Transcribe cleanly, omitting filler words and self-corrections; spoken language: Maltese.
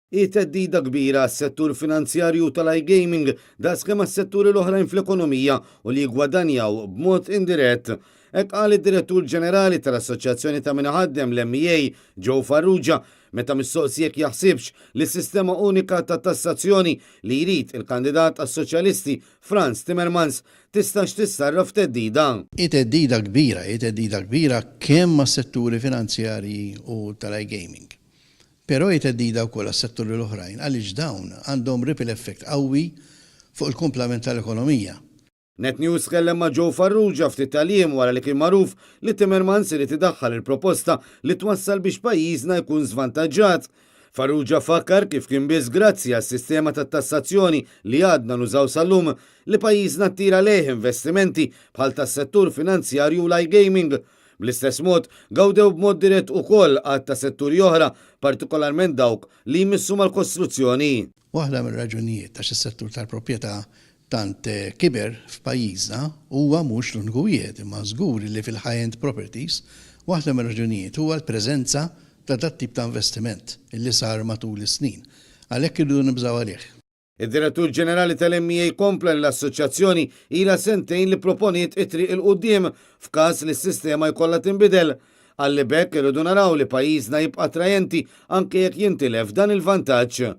Teddida kbira s-settur finanzjarju tal-iGaming da skema s-setturi l-oħrajn fl-ekonomija u li jgwadanjaw b'mod indirett. Ek qal id-direttur ġenerali tal-Assoċjazzjoni ta' min ħaddem l-MEA Joe Farrugia meta mistoqsi jekk jaħsibx li s-sistema unika ta' tassazzjoni li jrid il-kandidat għas-Soċjalisti Franz Timmermans tistax tissarraf teddida. Teddida kbira kemm mas-setturi finanzjarji u tal-iGaming. Pero jiteddida u kolla s-setturi l-oħrajn, għaliex dawn għandhom ripple effect qawwi fuq il-komplement tal-ekonomija. Net News kellem ma' Joe Farrugia ftit tal-jiem wara li kien magħruf li Timmermans irid idaħħal il-proposta li twassal biex pajjiżna jkun żvantaġġat. Farrugia fakkar kif kien biss grazzi għas-sistema tat-tassazzjoni li għadna nużaw sal-lum li pajjiżna ttira lejh investimenti bħal tas-settur finanzjarju u l-iGaming. Bl-istess mod, gawdew b'mod dirett ukoll għad ta' setturi oħra, partikolarment dawk li jmissu mal-kostruzzjoni. Waħda mir-raġunijiet għax is-settur tal-proprjetà tant kiber f'pajjiżna huwa mhux l-uniku wieħed imma żgur li fil-high-end properties waħda mir-raġunijiet huwa l-preżenza ta' dat tip ta' investiment illi sar matul is-snin. Għalhekk irridu nibżgħu għalih. Id-direttur ġenerali tal-MEA kompla l-assoċjazzjoni ila sentejn li proponiet it-triq il-qudiem f'każ li s-sistema jkollha tinbidel. Għalli bekk irridu naraw li pajjiżna jibqa' attrajenti anke jekk jintilef dan il-vantaġġ.